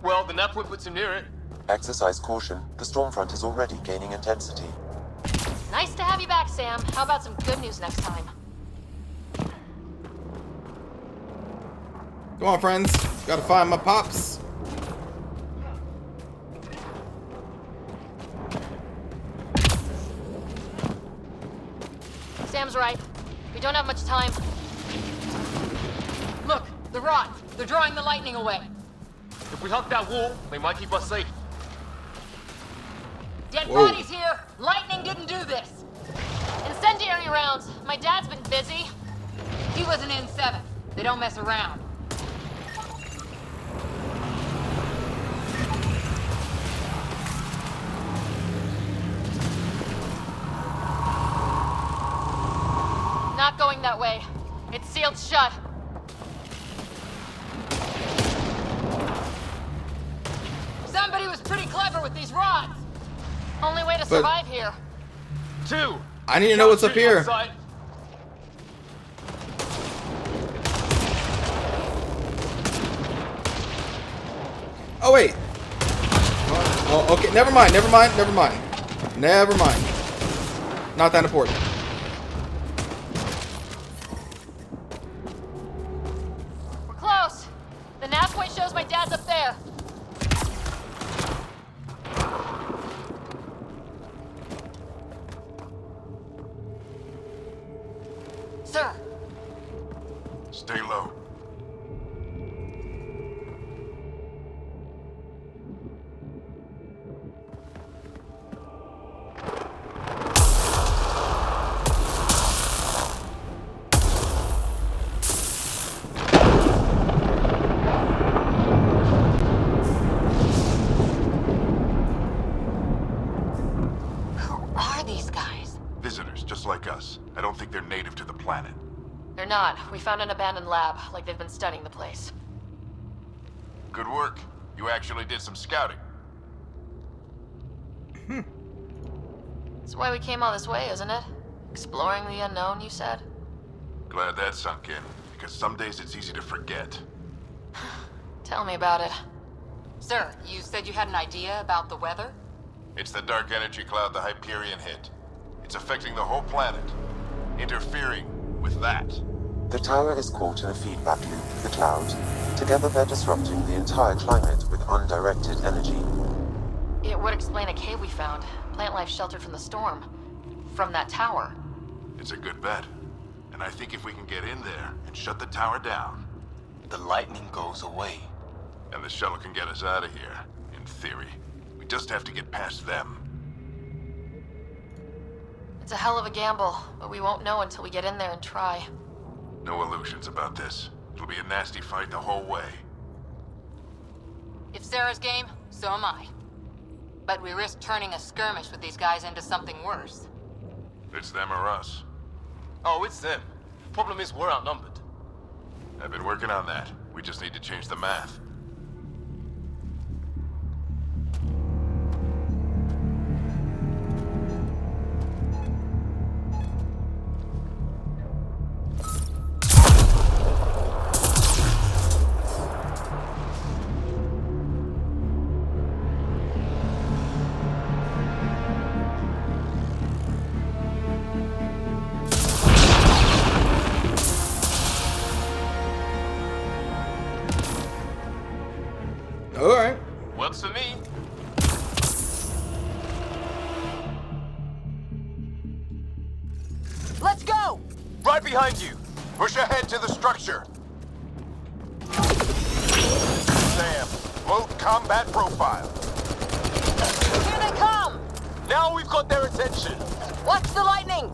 Well, the nav point puts him near it. Exercise caution. The storm front is already gaining intensity. Nice to have you back, Sam. How about some good news next time? Come on, friends. Gotta find my pops. Sam's right. We don't have much time. Look, the rods. They're drawing the lightning away. If we hug that wall, they might keep us safe. Dead Whoa. bodies here. Lightning didn't do this. Incendiary rounds. My dad's been busy. He was an N7. They don't mess around. Not going that way. It's sealed shut. Somebody was pretty clever with these rods. Only way to survive here. 2. I need to know what's up here. Outside. Oh, wait. Oh, okay. Never mind. Never mind. Never mind. Never mind. Not that important. We're close. The nav point shows my dad's up there. Sir, Stay low. who are these guys? Visitors, just like us. I don't think they're native to the planet. They're not. We found an abandoned lab, like they've been studying the place. Good work. You actually did some scouting. That's why we came all this way, isn't it? Exploring the unknown, you said? Glad that sunk in, because some days it's easy to forget. Tell me about it. Sir, you said you had an idea about the weather? It's the dark energy cloud the Hyperion hit. It's affecting the whole planet. Interfering with that. The tower is caught in a feedback loop with the cloud. Together they're disrupting the entire climate with undirected energy. It would explain a cave we found. Plant life sheltered from the storm. From that tower. It's a good bet. And I think if we can get in there and shut the tower down, The lightning goes away. and the shuttle can get us out of here, in theory. We just have to get past them. It's a hell of a gamble, but we won't know until we get in there and try. No illusions about this. It'll be a nasty fight the whole way. If Sarah's game, so am I. But we risk turning a skirmish with these guys into something worse. It's them or us. Oh, it's them. Problem is, we're outnumbered. I've been working on that. We just need to change the math. Alright. Works for me. Let's go! Right behind you! Push ahead to the structure! Sam, load combat profile. Here they come! Now we've got their attention. Watch the lightning!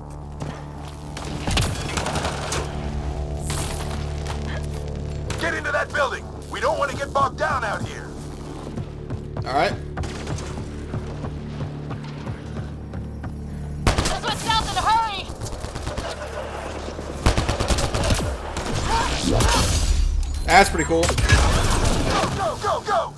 Get into that building! We don't want to get bogged down out here! Alright. Let's went south in a hurry! That's pretty cool. Go, go, go!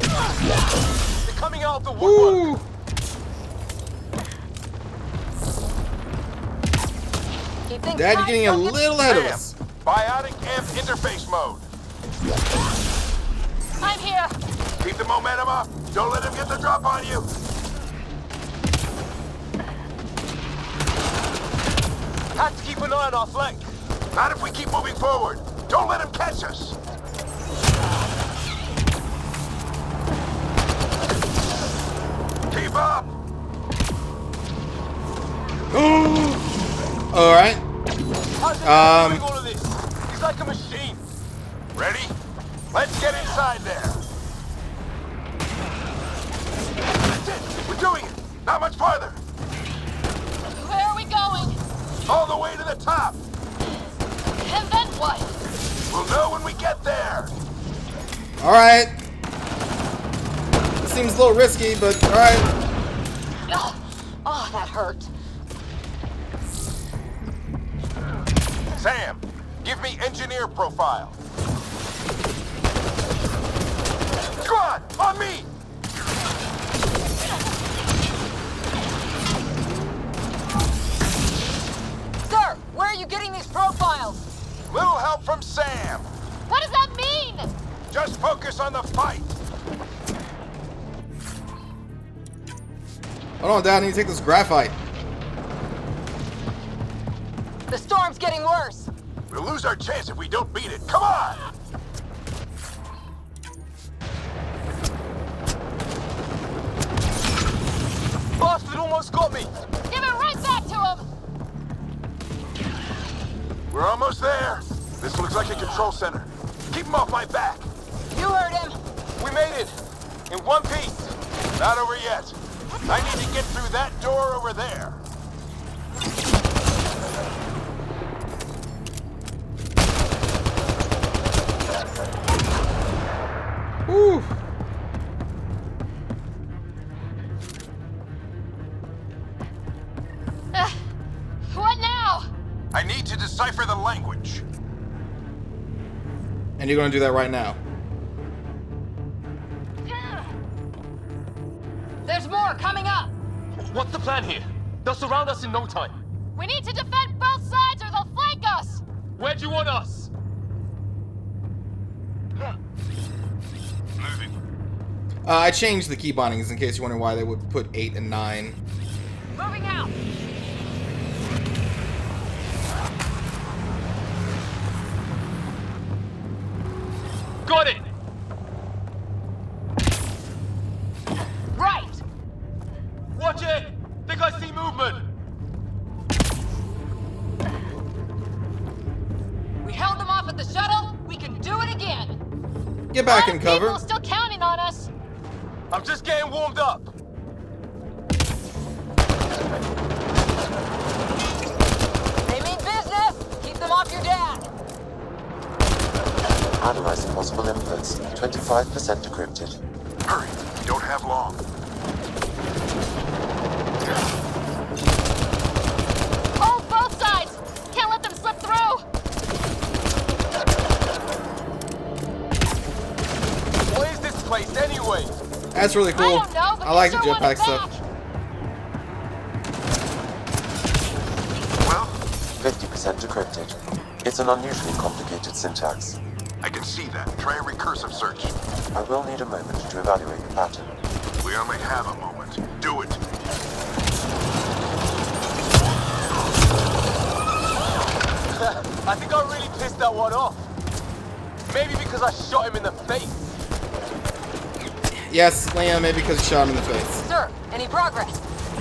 They're coming out of the woodwork. Woo! Keep things Dad, you're tight, getting a don't get- little ahead of Sam, us. Biotic amp interface mode. I'm here. Keep the momentum up. Don't let him get the drop on you. Have to keep an eye on our flank. Not if we keep moving forward. Don't let him catch us. Keep up. All right. How's he doing all of this? He's like a machine. Ready? Let's get inside there. That's it. We're doing it. Not much farther. Where are we going? All the way to the top. And then what? We'll know when we get there. All right. This seems a little risky, but all right. Oh, that hurt. Sam, give me engineer profile. Squad, on me! Sir, where are you getting these profiles? Little help from Sam. What does that mean? Just focus on the fight. Hold on, Dad. I need to take this graphite. The storm's getting worse. We'll lose our chance if we don't beat it. Come on! Bastard almost got me. Give it right back to him. We're almost there. This looks like a control center. Keep him off my back. You heard him. We made it. In one piece. Not over yet. I need to get through that door over there. Whew. What now? I need to decipher the language. And you're gonna do that right now. There's more coming up. What's the plan here? They'll surround us in no time. We need to defend both sides or they'll flank us. Where do you want us? Moving. I changed the key bindings in case you're wondering why they would put 8 and 9. Moving out. Got it! Right. Watch it! Think I see movement! We held them off at the shuttle. We can do it again. Get back in cover. People still counting on us. I'm just getting warmed up. They mean business. Keep them off your dad. Analyzing possible inputs. 25% decrypted. Hurry. We don't have long. Hold both sides. Can't let them slip through. What is this place anyway? That's really cool. I don't know, but I like the they sure want jetpack it stuff. back. Well, 50% decrypted. It's an unusually complicated syntax. I can see that. Try a recursive search. I will need a moment to evaluate the pattern. We only have a moment. Do it. I think I really pissed that one off. Maybe because I shot him in the face. Yes, Liam, maybe because you shot him in the face. Sir, any progress?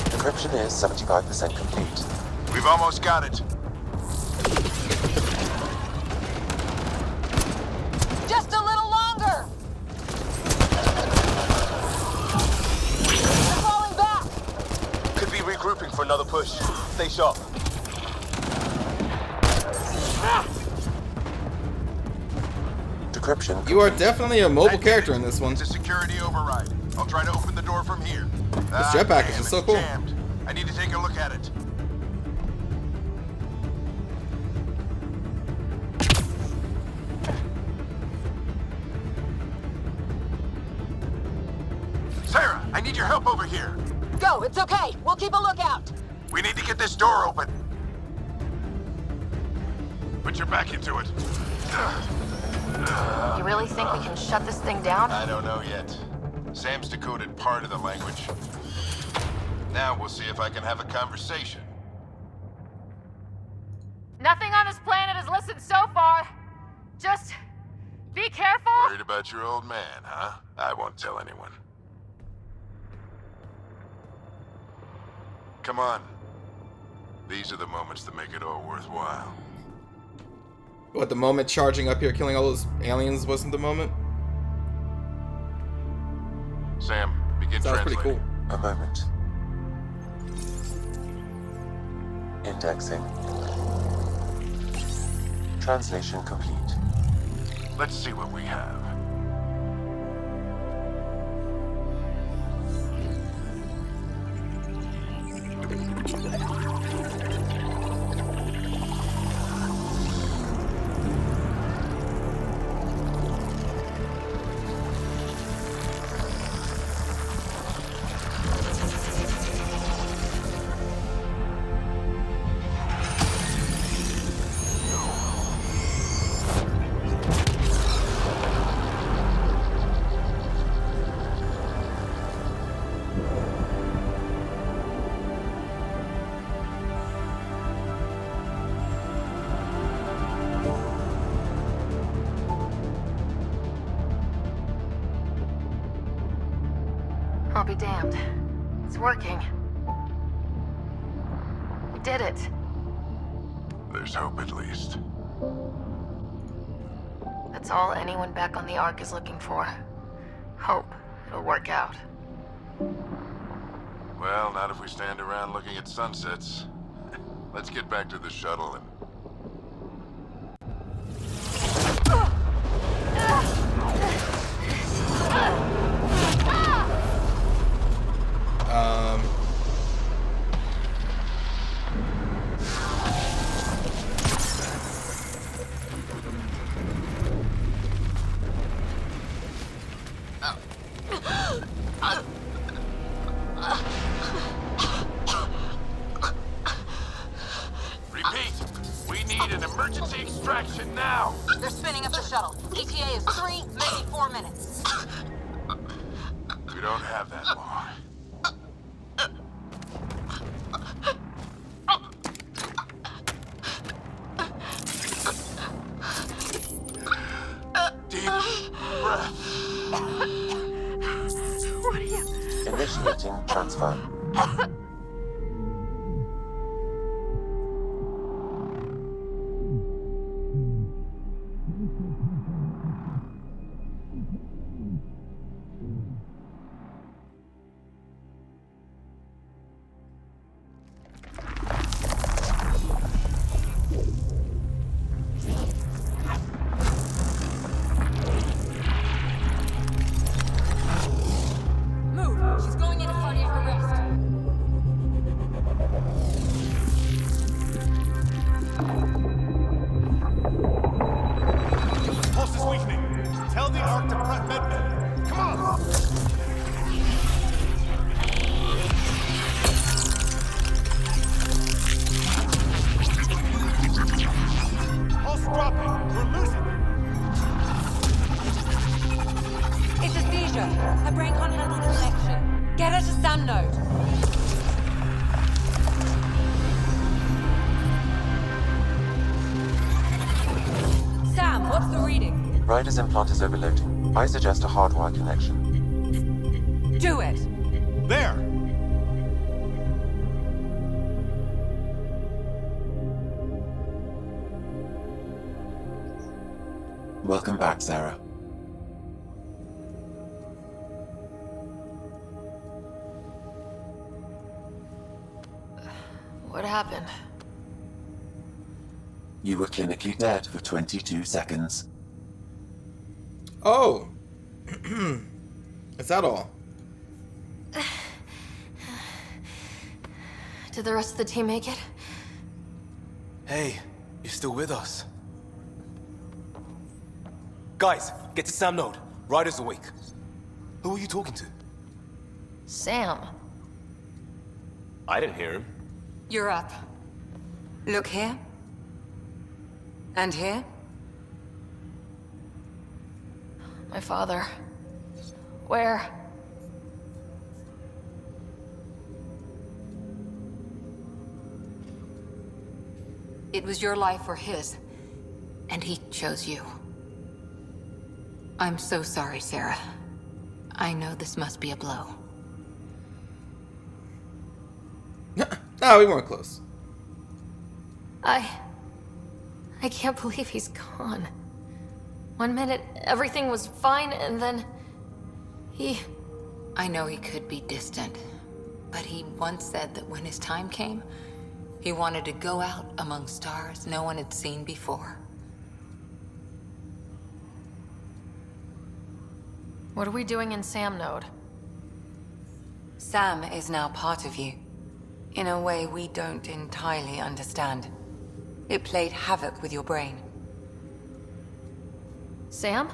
Decryption is 75% complete. We've almost got it. Just a little longer. They're falling back. Could be regrouping for another push. Stay sharp. Decryption. You are definitely a mobile That's character it. in this one. It's a security override. I'll try to open the door from here. This jetpack is just so cool. Jammed. I need to take a look at it. Sarah, I need your help over here. Go, it's okay. We'll keep a lookout. We need to get this door open. But Put your back into it. You really think we can shut this thing down? I don't know yet. Sam's decoded part of the language. Now we'll see if I can have a conversation. Nothing on this planet has listened so far. Just be careful. Worried about your old man, huh? I won't tell anyone. Come on. These are the moments that make it all worthwhile. What, the moment charging up here, killing all those aliens wasn't the moment? Sam, begin Sounds pretty translating. cool. A moment. Indexing. Translation complete. Let's see what we have. I'll be damned. It's working. We did it. There's hope at least. That's all anyone back on the Ark is looking for. Hope it'll work out. Well, not if we stand around looking at sunsets. Let's get back to the shuttle and... Repeat! We need an emergency extraction now! They're spinning up the shuttle. ETA is 3, maybe 4 minutes. We don't have that long. Deep breath. What are you? Initiating transfer. Move. She's going into cardiac arrest. Pulse is weakening. Tell the Ark to prep medbay. Come on! Pulse dropping. We're losing it. It's a seizure. Her brain can't handle the connection. Get her to Sam node. Sam, what's the reading? Rider's implant is overloading. I suggest a hardwire connection. Do it. There! Welcome back, Sarah. What happened? You were clinically dead for 22 seconds. Oh! Is that all? Did the rest of the team make it? Hey, you're still with us. Guys, get to Sam node. Ryder's awake. Who are you talking to? Sam. I didn't hear him. You're up. Look here. And here? My father. Where? It was your life or his, and he chose you. I'm so sorry, Sarah. I know this must be a blow. No, we weren't close. I can't believe he's gone. 1 minute, everything was fine, and then... I know he could be distant, but he once said that when his time came, he wanted to go out among stars no one had seen before. What are we doing in Sam Node? Sam is now part of you, in a way we don't entirely understand. It played havoc with your brain. Sam?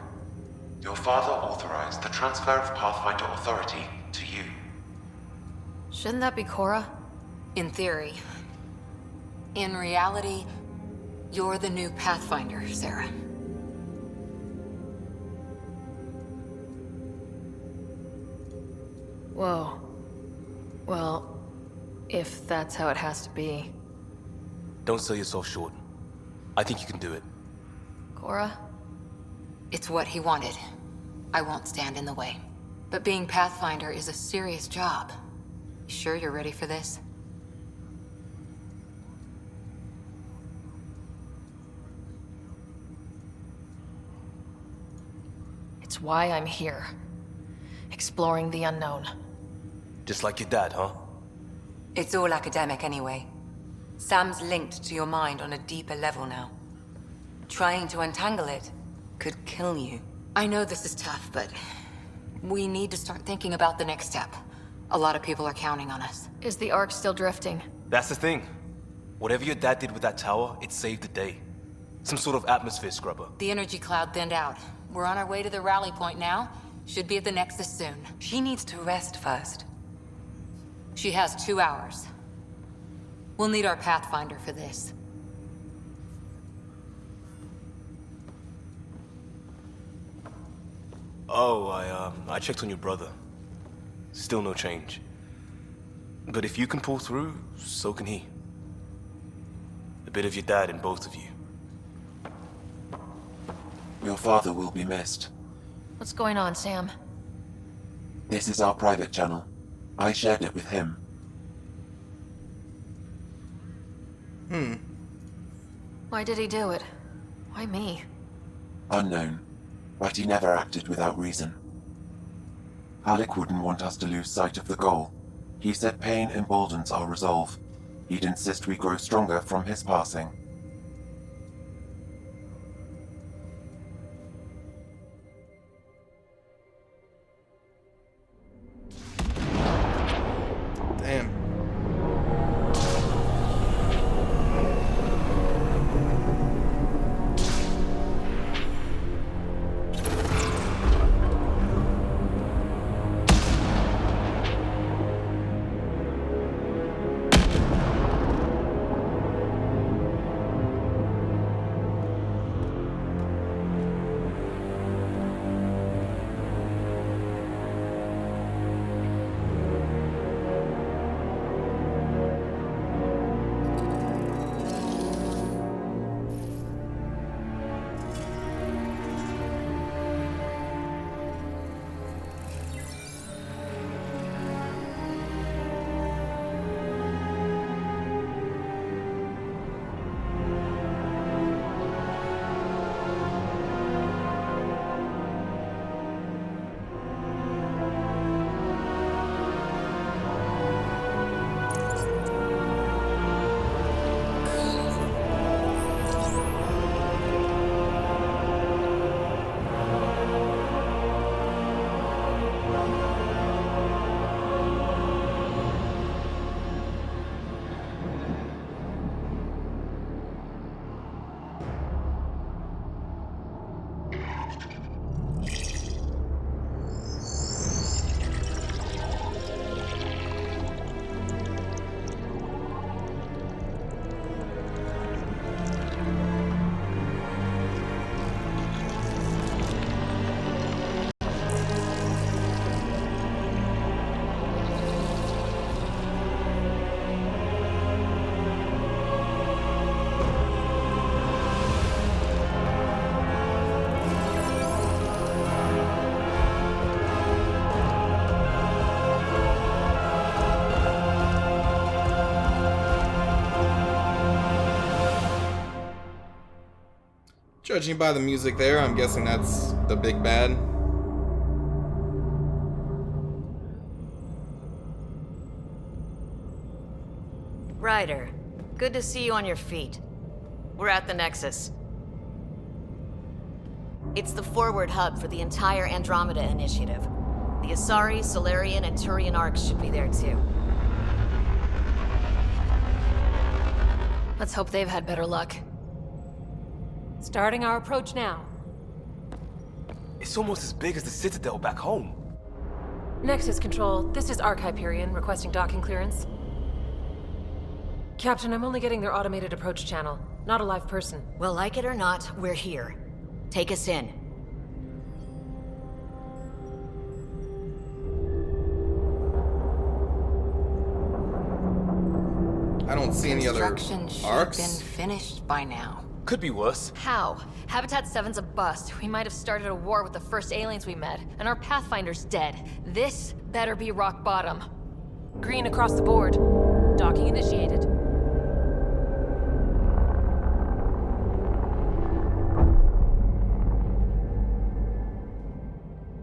Your father authorized the transfer of Pathfinder authority to you. Shouldn't that be Cora? In theory. In reality, you're the new Pathfinder, Sarah. Whoa. Well, if that's how it has to be. Don't sell yourself short. I think you can do it. Cora? It's what he wanted. I won't stand in the way. But being Pathfinder is a serious job. You sure you're ready for this? It's why I'm here. Exploring the unknown. Just like your dad, huh? It's all academic anyway. Sam's linked to your mind on a deeper level now. Trying to untangle it could kill you. I know this is tough, but we need to start thinking about the next step. A lot of people are counting on us. Is the Ark still drifting? That's the thing. Whatever your dad did with that tower, it saved the day. Some sort of atmosphere scrubber. The energy cloud thinned out. We're on our way to the rally point now. Should be at the Nexus soon. She needs to rest first. She has 2 hours. We'll need our Pathfinder for this. Oh, I checked on your brother. Still no change. But if you can pull through, so can he. A bit of your dad in both of you. Your father will be missed. What's going on, Sam? This is our private channel. I shared it with him. Why did he do it? Why me? Unknown, but he never acted without reason. Alec wouldn't want us to lose sight of the goal. He said pain emboldens our resolve. He'd insist we grow stronger from his passing. Damn. Judging by the music there, I'm guessing that's the big bad. Ryder, good to see you on your feet. We're at the Nexus. It's the forward hub for the entire Andromeda initiative. The Asari, Solarian, and Turian arcs should be there too. Let's hope they've had better luck. Starting our approach now. It's almost as big as the Citadel back home. Nexus Control, this is Hyperion requesting docking clearance. Captain, I'm only getting their automated approach channel, not a live person. Well, like it or not, we're here. Take us in. I don't see any other Construction should have arcs. been finished by now. Could be worse. How? Habitat 7's a bust. We might have started a war with the first aliens we met, and our Pathfinder's dead. This better be rock bottom. Green across the board. Docking initiated.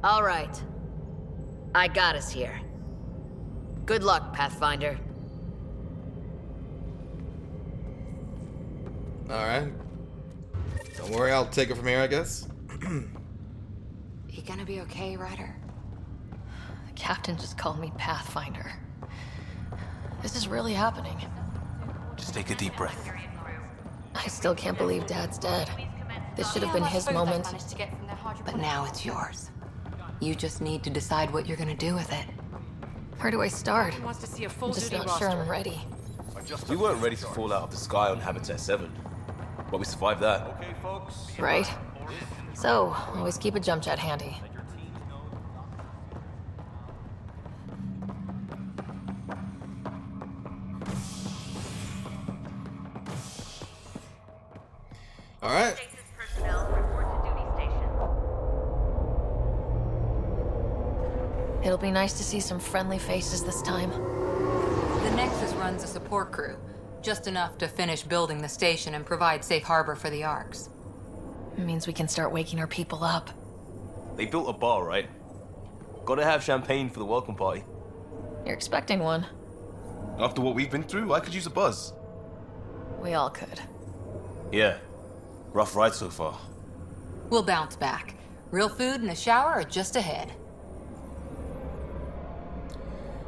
All right. I got us here. Good luck, Pathfinder. Alright. Don't worry, I'll take it from here, I guess. You gonna be okay, Ryder? The captain just called me Pathfinder. This is really happening. Just take a deep breath. I still can't believe Dad's dead. This should have been his moment. But now it's yours. You just need to decide what you're gonna do with it. Where do I start? Wants to see a full I'm just duty not sure roster. I'm ready. We weren't ready to fall out of the sky on Habitat 7. But we survived that. Right? So, always keep a jump jet handy. Alright. It'll be nice to see some friendly faces this time. The Nexus runs a support crew, just enough to finish building the station and provide safe harbor for the arcs. It means we can start waking our people up. They built a bar, right? Gotta have champagne for the welcome party. You're expecting one. After what we've been through, I could use a buzz. We all could. Yeah. Rough ride so far. We'll bounce back. Real food and a shower are just ahead.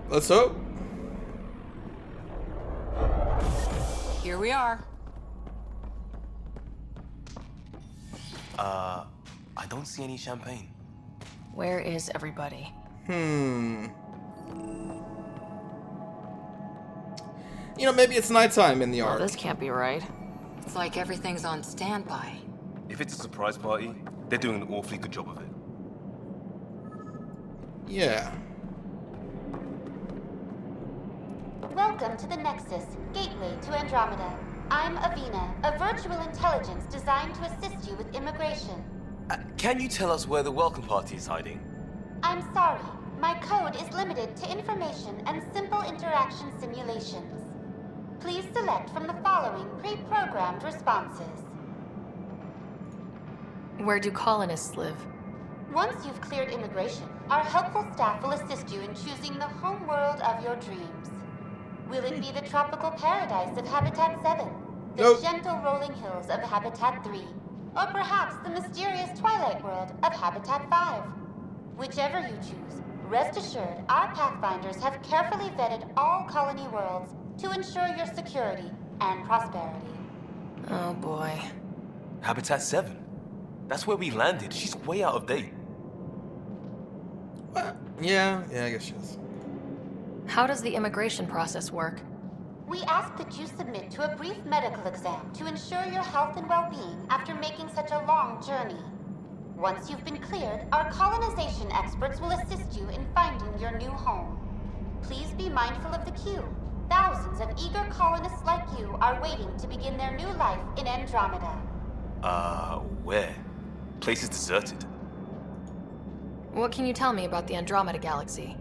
Let's hope. Here we are. I don't see any champagne. Where is everybody? You know, maybe it's nighttime in the Well, arc. this can't be right. It's like everything's on standby. If it's a surprise party, they're doing an awfully good job of it. Yeah. Welcome to the Nexus, gateway to Andromeda. I'm Avina, a virtual intelligence designed to assist you with immigration. Can you tell us where the welcome party is hiding? I'm sorry, my code is limited to information and simple interaction simulations. Please select from the following pre-programmed responses. Where do colonists live? Once you've cleared immigration, our helpful staff will assist you in choosing the home world of your dreams. Will it be the tropical paradise of Habitat 7, the Nope. gentle rolling hills of Habitat 3, or perhaps the mysterious twilight world of Habitat 5? Whichever you choose, rest assured our Pathfinders have carefully vetted all colony worlds to ensure your security and prosperity. Oh boy. Habitat 7. That's where we landed. She's way out of date. What? Yeah, I guess she is. How does the immigration process work? We ask that you submit to a brief medical exam to ensure your health and well-being after making such a long journey. Once you've been cleared, our colonization experts will assist you in finding your new home. Please be mindful of the queue. Thousands of eager colonists like you are waiting to begin their new life in Andromeda. Where? Place is deserted. What can you tell me about the Andromeda galaxy?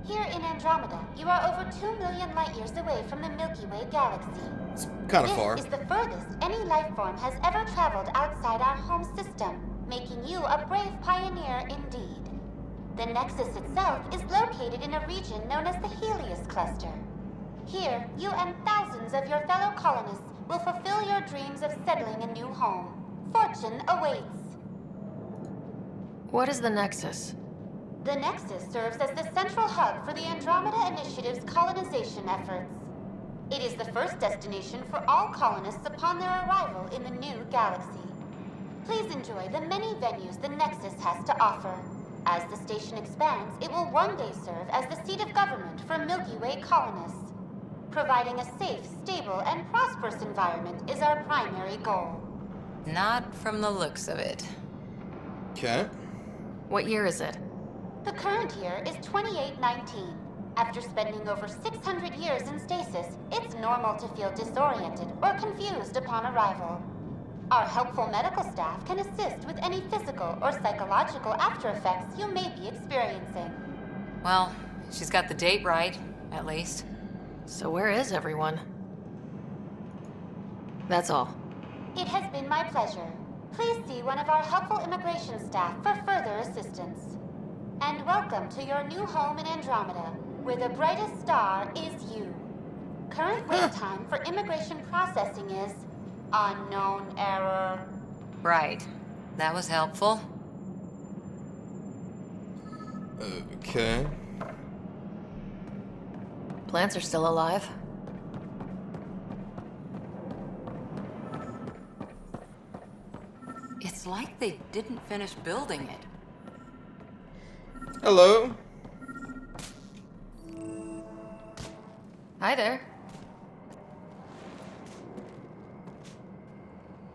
Here in Andromeda, you are over 2 million light-years away from the Milky Way galaxy. It's kind of far. This is the furthest any life form has ever traveled outside our home system, making you a brave pioneer indeed. The Nexus itself is located in a region known as the Helios Cluster. Here, you and thousands of your fellow colonists will fulfill your dreams of settling a new home. Fortune awaits. What is the Nexus? The Nexus serves as the central hub for the Andromeda Initiative's colonization efforts. It is the first destination for all colonists upon their arrival in the new galaxy. Please enjoy the many venues the Nexus has to offer. As the station expands, it will one day serve as the seat of government for Milky Way colonists. Providing a safe, stable, and prosperous environment is our primary goal. Not from the looks of it. Okay. What year is it? The current year is 2819. After spending over 600 years in stasis, it's normal to feel disoriented or confused upon arrival. Our helpful medical staff can assist with any physical or psychological aftereffects you may be experiencing. Well, she's got the date right, at least. So where is everyone? That's all. It has been my pleasure. Please see one of our helpful immigration staff for further assistance. And welcome to your new home in Andromeda, where the brightest star is you. Current wait time for immigration processing is unknown error. Right. That was helpful. Okay. Plants are still alive. It's like they didn't finish building it. Hello. Hi there.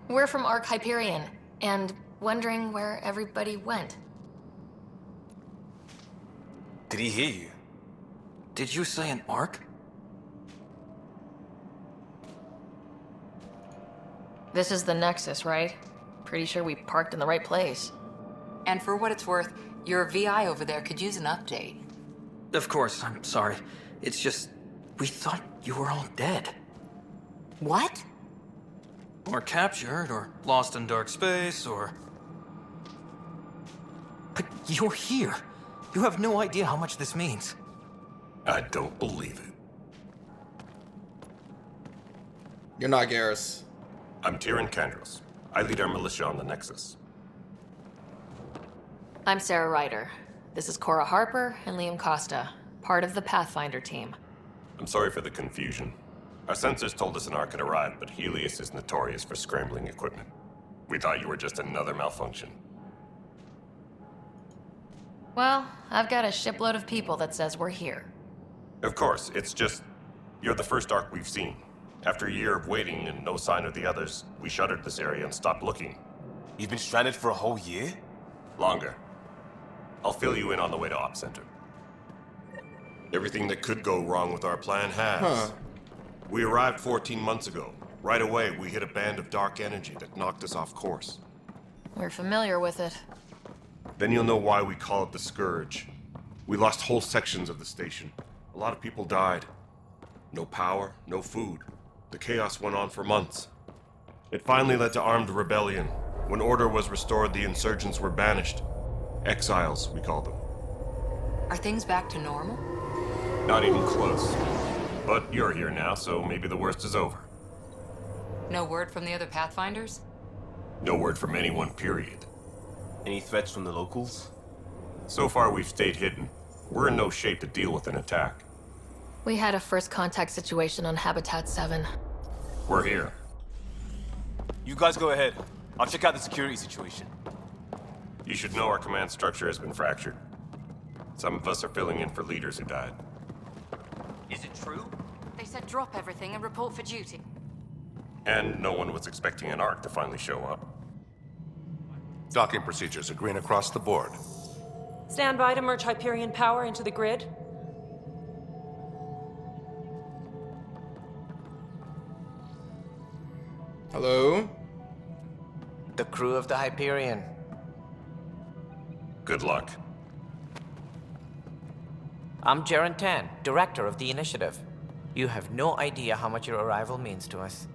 We're from Ark Hyperion, and wondering where everybody went. Did he hear you? Did you say an arc? This is the Nexus, right? Pretty sure we parked in the right place. And for what it's worth, your VI over there could use an update. Of course, I'm sorry. It's just, we thought you were all dead. What? Or captured, or lost in dark space, or... But you're here. You have no idea how much this means. I don't believe it. You're not Garrus. I'm Tyrion Kandros. I lead our militia on the Nexus. I'm Sarah Ryder. This is Cora Harper and Liam Costa, part of the Pathfinder team. I'm sorry for the confusion. Our sensors told us an Ark had arrived, but Helios is notorious for scrambling equipment. We thought you were just another malfunction. Well, I've got a shipload of people that says we're here. Of course, it's just... you're the first Ark we've seen. After a year of waiting and no sign of the others, we shuttered this area and stopped looking. You've been stranded for a whole year? Longer. I'll fill you in on the way to Op Center. Everything that could go wrong with our plan has. We arrived 14 months ago. Right away, we hit a band of dark energy that knocked us off course. We're familiar with it. Then you'll know why we call it the Scourge. We lost whole sections of the station. A lot of people died. No power, no food. The chaos went on for months. It finally led to armed rebellion. When order was restored, the insurgents were banished. Exiles, we call them. Are things back to normal? Not even close. But you're here now, so maybe the worst is over. No word from the other Pathfinders? No word from anyone, period. Any threats from the locals? So far, we've stayed hidden. We're in no shape to deal with an attack. We had a first contact situation on Habitat 7. We're here. You guys go ahead. I'll check out the security situation. You should know our command structure has been fractured. Some of us are filling in for leaders who died. Is it true? They said drop everything and report for duty. And no one was expecting an Ark to finally show up. Docking procedures are green across the board. Stand by to merge Hyperion power into the grid. Hello? The crew of the Hyperion. Good luck. I'm Jaren Tan, director of the initiative. You have no idea how much your arrival means to us.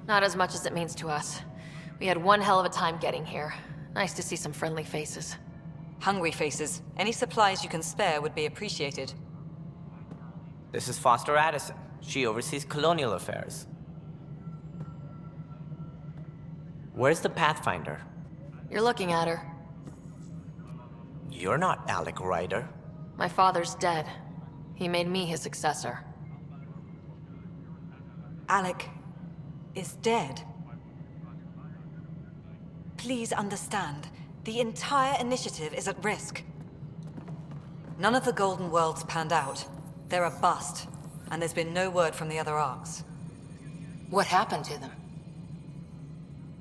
Not as much as it means to us. We had one hell of a time getting here. Nice to see some friendly faces. Hungry faces. Any supplies you can spare would be appreciated. This is Foster Addison. She oversees colonial affairs. Where's the Pathfinder? You're looking at her. You're not Alec Ryder. My father's dead. He made me his successor. Alec is dead. Please understand, the entire initiative is at risk. None of the Golden Worlds panned out. They're a bust, and there's been no word from the other arcs. What happened to them?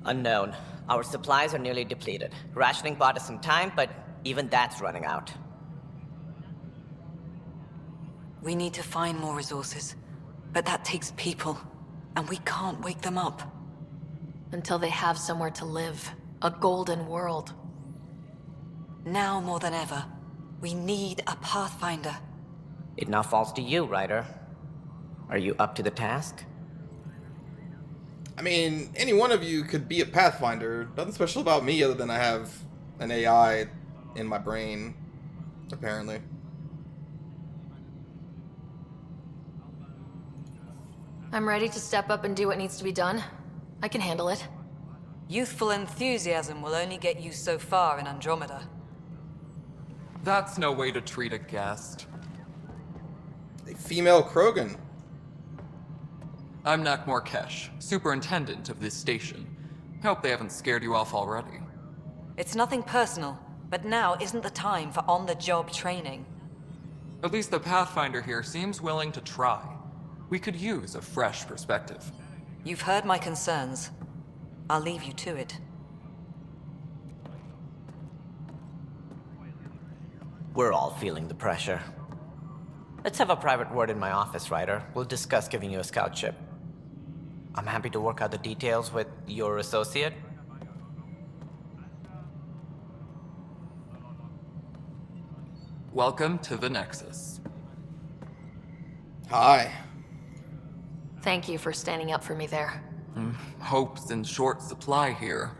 Unknown. Our supplies are nearly depleted. Rationing bought us some time, but even that's running out. We need to find more resources, but that takes people, and we can't wake them up. Until they have somewhere to live. A golden world. Now more than ever, we need a Pathfinder. It now falls to you, Ryder. Are you up to the task? I mean, any one of you could be a Pathfinder. Nothing special about me other than I have an AI in my brain, apparently. I'm ready to step up and do what needs to be done. I can handle it. Youthful enthusiasm will only get you so far in Andromeda. That's no way to treat a guest. A female Krogan. I'm Nakmor Kesh, superintendent of this station. Hope they haven't scared you off already. It's nothing personal, but now isn't the time for on-the-job training. At least the Pathfinder here seems willing to try. We could use a fresh perspective. You've heard my concerns. I'll leave you to it. We're all feeling the pressure. Let's have a private word in my office, Ryder. We'll discuss giving you a scout ship. I'm happy to work out the details with your associate. Welcome to the Nexus. Hi. Thank you for standing up for me there. Hope's in short supply here.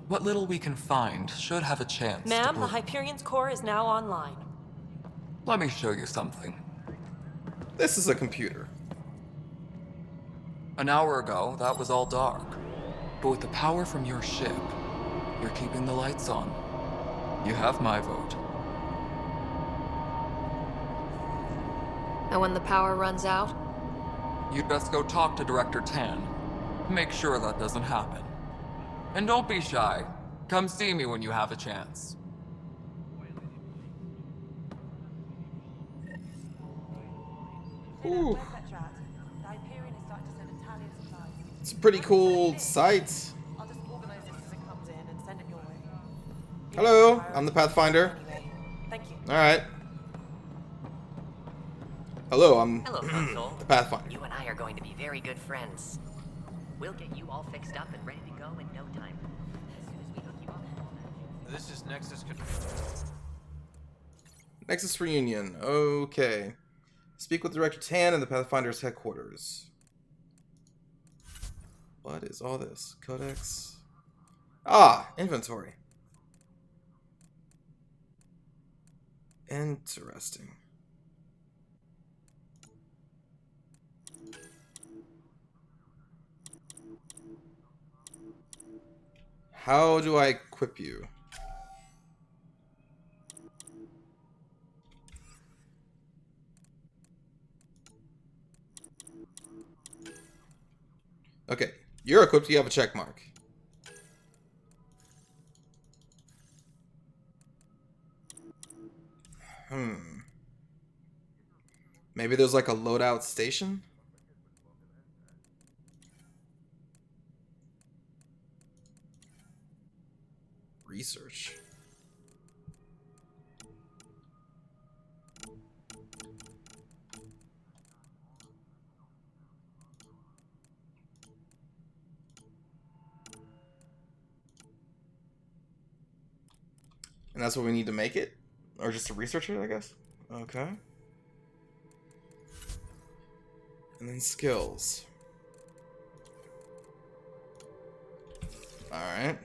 What little we can find should have a chance Ma'am, to the Hyperion's core is now online. Let me show you something. This is a computer. An hour ago, that was all dark. But with the power from your ship, you're keeping the lights on. You have my vote. And when the power runs out? You'd best go talk to Director Tan. Make sure that doesn't happen. And don't be shy. Come see me when you have a chance. Ooh. It's a pretty cool site. Hello, I'm the Pathfinder. Thank you. Alright. Hello, I'm Hello, Console. the Pathfinder. You and I are going to be very good friends. We'll get you all fixed up and ready to go in no time. As soon as we hook you up. This is Nexus Control. Nexus reunion. Okay. Speak with Director Tan in the Pathfinder's headquarters. What is all this? Codex. Ah, inventory. Interesting. How do I equip you? Okay, you're equipped, you have a check mark. Maybe there's like a loadout station? Research. And that's what we need to make it? Or just to research it, I guess? Okay. And then skills. Alright.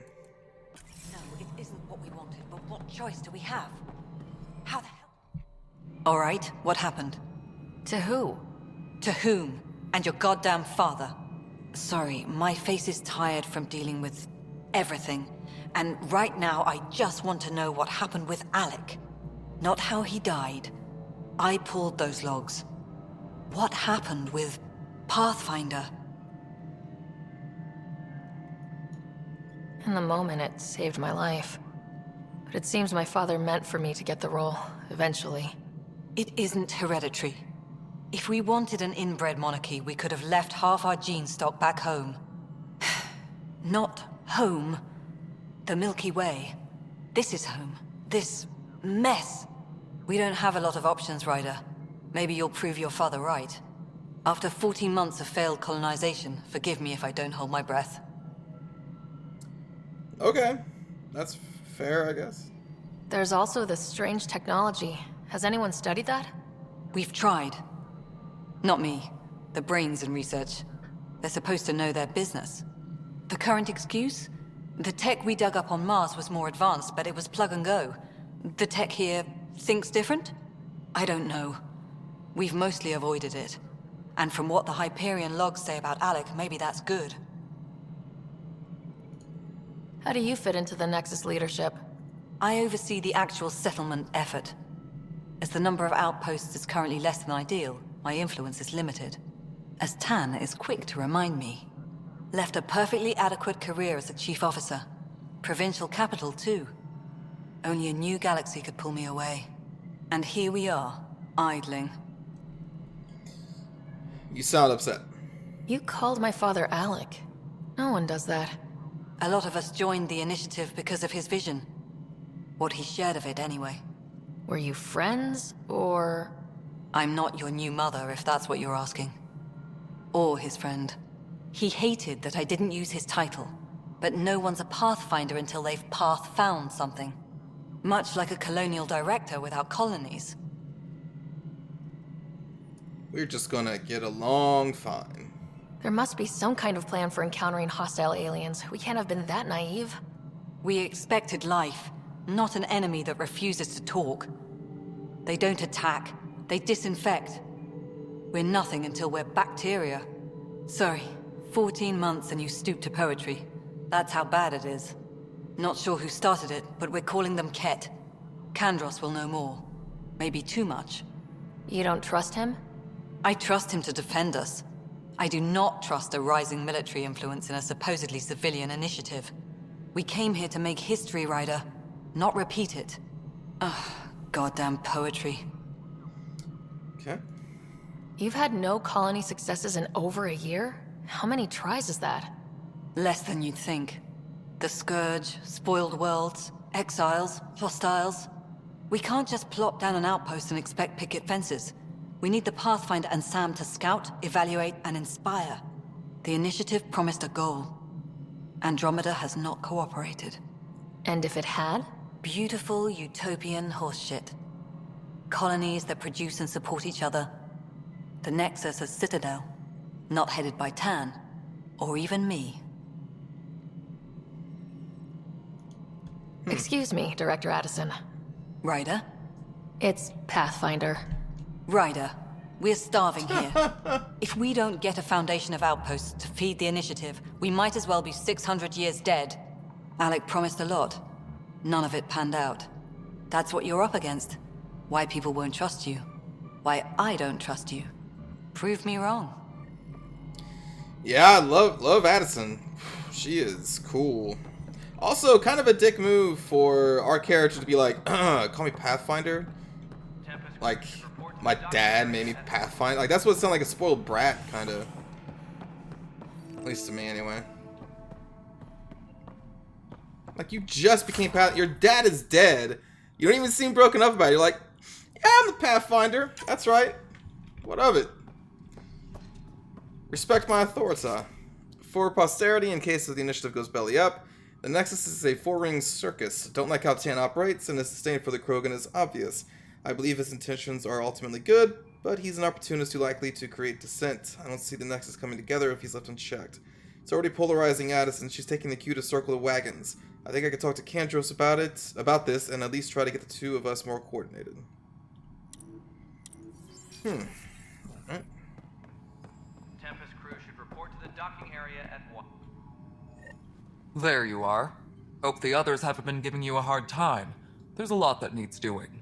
No, it isn't what we wanted, but what choice do we have? How the hell? Alright, what happened? To who? To whom? And your goddamn father. Sorry, my face is tired from dealing with everything. And right now, I just want to know what happened with Alec. Not how he died. I pulled those logs. What happened with Pathfinder? In the moment, it saved my life. But it seems my father meant for me to get the role, eventually. It isn't hereditary. If we wanted an inbred monarchy, we could have left half our gene stock back home. Not home. The Milky Way. This is home. This mess. We don't have a lot of options, Ryder. Maybe you'll prove your father right. After 14 months of failed colonization, forgive me if I don't hold my breath. Okay. That's fair, I guess. There's also this strange technology. Has anyone studied that? We've tried. Not me. The brains in research. They're supposed to know their business. The current excuse? The tech we dug up on Mars was more advanced, but it was plug and go. The tech here thinks different? I don't know. We've mostly avoided it. And from what the Hyperion logs say about Alec, maybe that's good. How do you fit into the Nexus leadership? I oversee the actual settlement effort. As the number of outposts is currently less than ideal, my influence is limited. As Tan is quick to remind me. Left a perfectly adequate career as a chief officer. Provincial capital, too. Only a new galaxy could pull me away. And here we are, idling. You sound upset. You called my father Alec. No one does that. A lot of us joined the initiative because of his vision. What he shared of it, anyway. Were you friends, or...? I'm not your new mother, if that's what you're asking. Or his friend. He hated that I didn't use his title. But no one's a Pathfinder until they've path-found something. Much like a colonial director without colonies. We're just gonna get along fine. There must be some kind of plan for encountering hostile aliens. We can't have been that naive. We expected life, not an enemy that refuses to talk. They don't attack, they disinfect. We're nothing until we're bacteria. Sorry, 14 months and you stoop to poetry. That's how bad it is. Not sure who started it, but we're calling them Kett. Kandros will know more. Maybe too much. You don't trust him? I trust him to defend us. I do not trust a rising military influence in a supposedly civilian initiative. We came here to make history, Ryder, not repeat it. Ugh, goddamn poetry. Okay. You've had no colony successes in over a year? How many tries is that? Less than you'd think. The Scourge, spoiled worlds, exiles, hostiles. We can't just plop down an outpost and expect picket fences. We need the Pathfinder and Sam to scout, evaluate, and inspire. The initiative promised a goal. Andromeda has not cooperated. And if it had? Beautiful utopian horseshit. Colonies that produce and support each other. The Nexus as Citadel. Not headed by Tan. Or even me. Excuse me, Director Addison. Ryder? It's Pathfinder. Ryder, we're starving here. If we don't get a foundation of outposts to feed the initiative, we might as well be 600 years dead. Alec promised a lot. None of it panned out. That's what you're up against. Why people won't trust you. Why I don't trust you. Prove me wrong. Yeah, I love Addison. She is cool. Also, kind of a dick move for our character to be like, call me Pathfinder. Like, my dad made me Pathfinder. Like, that's what it sounded like, a spoiled brat, kind of. At least to me, anyway. Like, you just became Pathfinder. Your dad is dead. You don't even seem broken up about it. You're like, yeah, I'm the Pathfinder. That's right. What of it? Respect my authority. For posterity, in case the initiative goes belly up, The Nexus is a four-ring circus. Don't like how Tan operates, and his disdain for the Krogan is obvious. I believe his intentions are ultimately good, but he's an opportunist who likely to create dissent. I don't see the Nexus coming together if he's left unchecked. It's already polarizing Addison. She's taking the cue to circle the wagons. I think I could talk to Kandros about this, and at least try to get the two of us more coordinated. Alright. Tempest crew should report to the docking area at 1. There you are. Hope the others haven't been giving you a hard time. There's a lot that needs doing.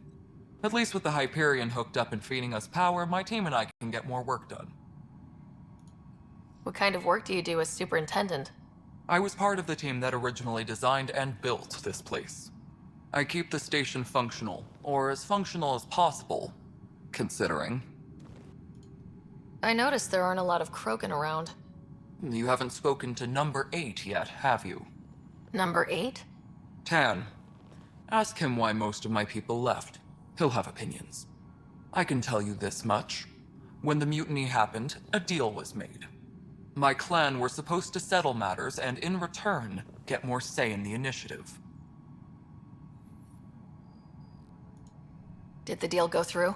At least with the Hyperion hooked up and feeding us power, my team and I can get more work done. What kind of work do you do as superintendent? I was part of the team that originally designed and built this place. I keep the station functional, or as functional as possible, considering. I noticed there aren't a lot of Krogan around. You haven't spoken to number 8 yet, have you? Number 8? Tan. Ask him why most of my people left. He'll have opinions. I can tell you this much. When the mutiny happened, a deal was made. My clan were supposed to settle matters and, in return, get more say in the initiative. Did the deal go through?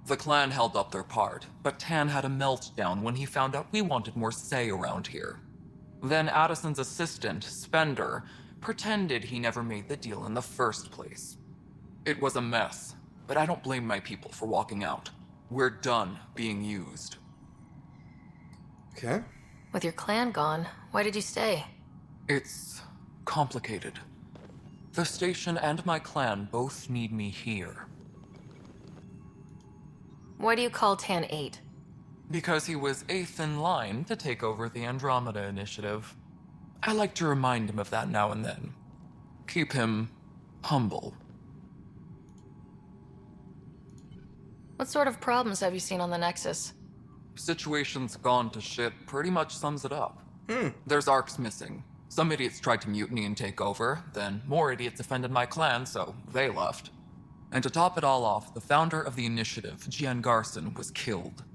The clan held up their part, but Tan had a meltdown when he found out we wanted more say around here. Then Addison's assistant, Spender, pretended he never made the deal in the first place. It was a mess, but I don't blame my people for walking out. We're done being used. Okay. With your clan gone, why did you stay? It's complicated. The station and my clan both need me here. Why do you call Tan 8? Because he was 8th in line to take over the Andromeda initiative. I like to remind him of that now and then. Keep him humble. What sort of problems have you seen on the Nexus? Situation's gone to shit pretty much sums it up. There's arcs missing. Some idiots tried to mutiny and take over, then more idiots offended my clan, so they left. And to top it all off, the founder of the initiative, Gian Garson, was killed.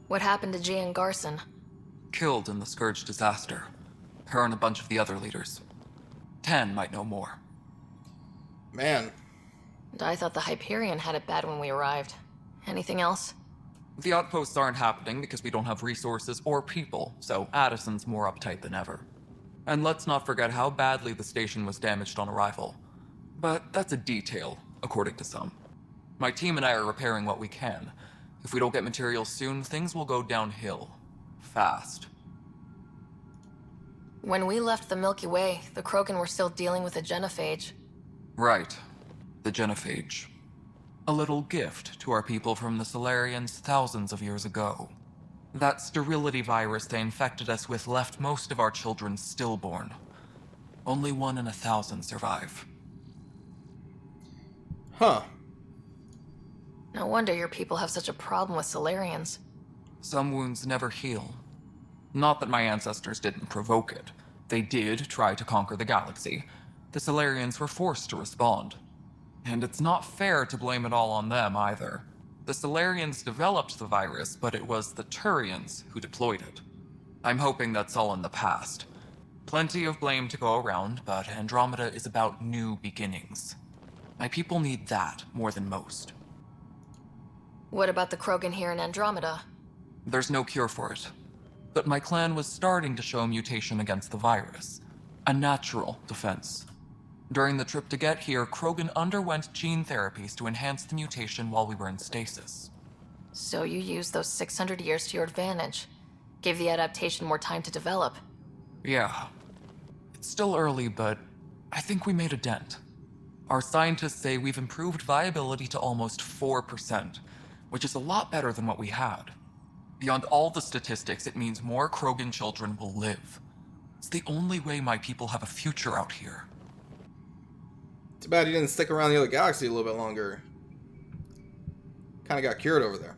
What happened to Gian Garson? Killed in the Scourge disaster. Her and a bunch of the other leaders. Tan might know more. Man. And I thought the Hyperion had it bad when we arrived. Anything else? The outposts aren't happening because we don't have resources or people, so Addison's more uptight than ever. And let's not forget how badly the station was damaged on arrival. But that's a detail, according to some. My team and I are repairing what we can. If we don't get materials soon, things will go downhill. Fast. When we left the Milky Way, the Krogan were still dealing with a genophage. Right. The genophage. A little gift to our people from the Solarians thousands of years ago. That sterility virus they infected us with left most of our children stillborn. Only 1 in 1,000 survive. Huh. No wonder your people have such a problem with Solarians. Some wounds never heal. Not that my ancestors didn't provoke it. They did try to conquer the galaxy. The Solarians were forced to respond. And it's not fair to blame it all on them, either. The Solarians developed the virus, but it was the Turians who deployed it. I'm hoping that's all in the past. Plenty of blame to go around, but Andromeda is about new beginnings. My people need that more than most. What about the Krogan here in Andromeda? There's no cure for it. But my clan was starting to show mutation against the virus. A natural defense. During the trip to get here, Krogan underwent gene therapies to enhance the mutation while we were in stasis. So you used those 600 years to your advantage. Gave the adaptation more time to develop. Yeah. It's still early, but I think we made a dent. Our scientists say we've improved viability to almost 4%, which is a lot better than what we had. Beyond all the statistics, it means more Krogan children will live. It's the only way my people have a future out here. Too bad you didn't stick around the other galaxy a little bit longer. Kinda got cured over there.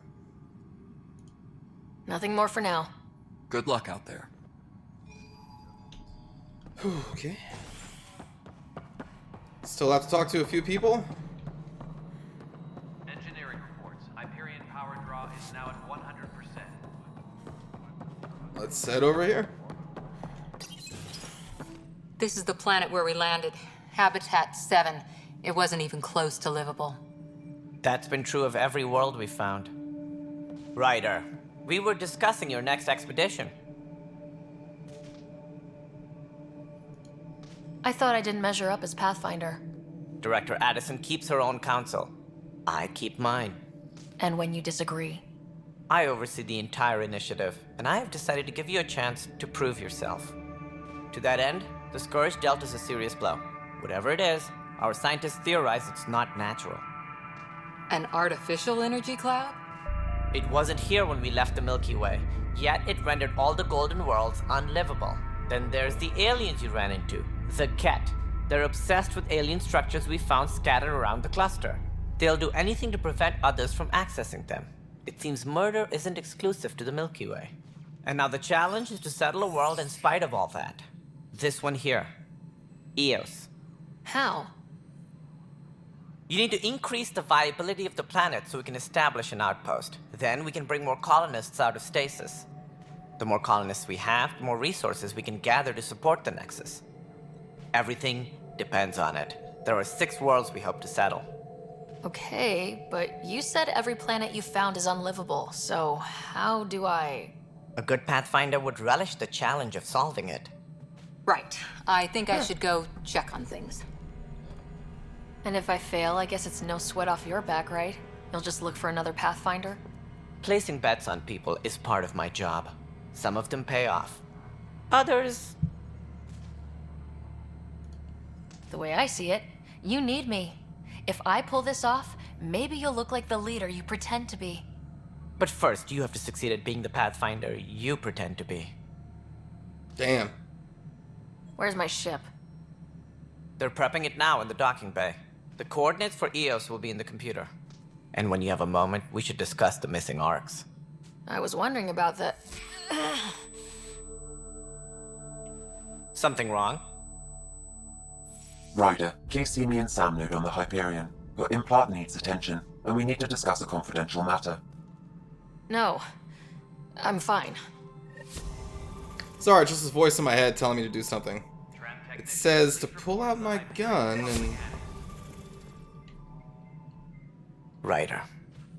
Nothing more for now. Good luck out there. Okay. Still have to talk to a few people. Engineering reports. Hyperion power draw is now at 100%. Let's head over here. This is the planet where we landed. Habitat 7. It wasn't even close to livable. That's been true of every world we've found. Ryder, we were discussing your next expedition. I thought I didn't measure up as Pathfinder. Director Addison keeps her own counsel. I keep mine. And when you disagree? I oversee the entire initiative, and I have decided to give you a chance to prove yourself. To that end, the Scourge dealt us a serious blow. Whatever it is, our scientists theorize it's not natural. An artificial energy cloud? It wasn't here when we left the Milky Way, yet it rendered all the golden worlds unlivable. Then there's the aliens you ran into, the Kett. They're obsessed with alien structures we found scattered around the cluster. They'll do anything to prevent others from accessing them. It seems murder isn't exclusive to the Milky Way. And now the challenge is to settle a world in spite of all that. This one here. Eos. How? You need to increase the viability of the planet so we can establish an outpost. Then we can bring more colonists out of stasis. The more colonists we have, the more resources we can gather to support the Nexus. Everything depends on it. There are 6 worlds we hope to settle. Okay, but you said every planet you found is unlivable, so how do I... A good Pathfinder would relish the challenge of solving it. Right. I think I should go check on things. And if I fail, I guess it's no sweat off your back, right? You'll just look for another Pathfinder? Placing bets on people is part of my job. Some of them pay off. Others... The way I see it, you need me. If I pull this off, maybe you'll look like the leader you pretend to be. But first, you have to succeed at being the Pathfinder you pretend to be. Damn. Where's my ship? They're prepping it now in the docking bay. The coordinates for Eos will be in the computer. And when you have a moment, we should discuss the missing arcs. I was wondering about that. Something wrong? Ryder, please see me and Sam node on the Hyperion. Your implant needs attention, and we need to discuss a confidential matter. No. I'm fine. Sorry, just this voice in my head telling me to do something. It says to pull out my gun and... Ryder,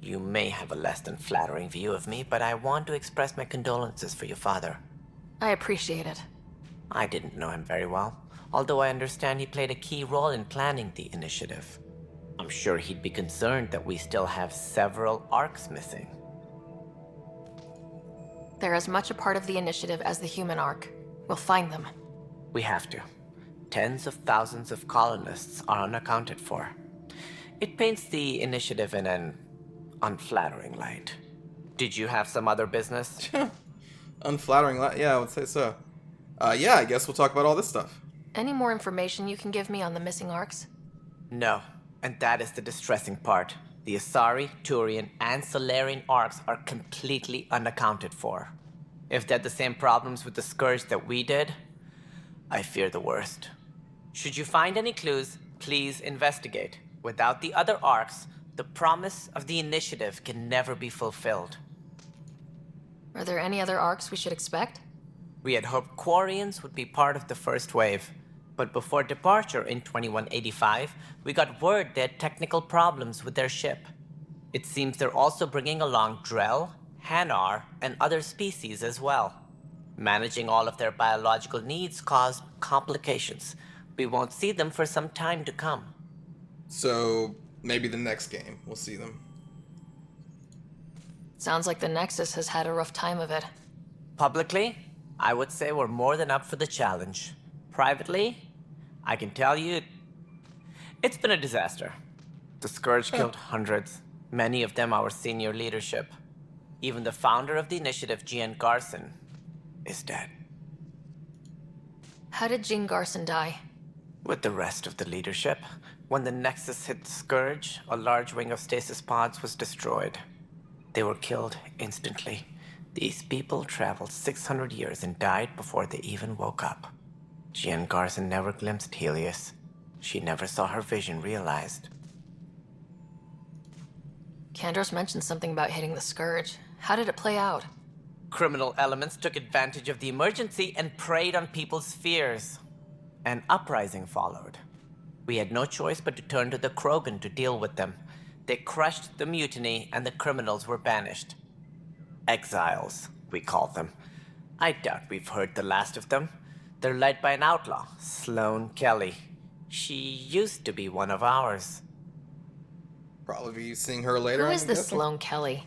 you may have a less than flattering view of me, but I want to express my condolences for your father. I appreciate it. I didn't know him very well, although I understand he played a key role in planning the initiative. I'm sure he'd be concerned that we still have several arcs missing. They're as much a part of the initiative as the human arc. We'll find them. We have to. Tens of thousands of colonists are unaccounted for. It paints the initiative in an unflattering light. Did you have some other business? Unflattering light? Yeah, I would say so. Yeah, I guess we'll talk about all this stuff. Any more information you can give me on the missing arcs? No, and that is the distressing part. The Asari, Turian, and Solarian arcs are completely unaccounted for. If they had the same problems with the Scourge that we did, I fear the worst. Should you find any clues, please investigate. Without the other arcs, the promise of the initiative can never be fulfilled. Are there any other arcs we should expect? We had hoped Quarians would be part of the first wave, but before departure in 2185, we got word they had technical problems with their ship. It seems they're also bringing along Drell, Hanar, and other species as well. Managing all of their biological needs caused complications. We won't see them for some time to come. So, maybe the next game, we'll see them. Sounds like the Nexus has had a rough time of it. Publicly, I would say we're more than up for the challenge. Privately, I can tell you, it's been a disaster. The Scourge killed hundreds, many of them our senior leadership. Even the founder of the initiative, Jean Garson, is dead. How did Jean Garson die? With the rest of the leadership, when the Nexus hit the Scourge, a large wing of stasis pods was destroyed. They were killed instantly. These people traveled 600 years and died before they even woke up. Jean Garson never glimpsed Helios. She never saw her vision realized. Kandros mentioned something about hitting the Scourge. How did it play out? Criminal elements took advantage of the emergency and preyed on people's fears. An uprising followed. We had no choice but to turn to the Krogan to deal with them. They crushed the mutiny and the criminals were banished. Exiles, we call them. I doubt we've heard the last of them. They're led by an outlaw, Sloane Kelly. She used to be one of ours. Probably be seeing her later. Who is this Sloane Kelly?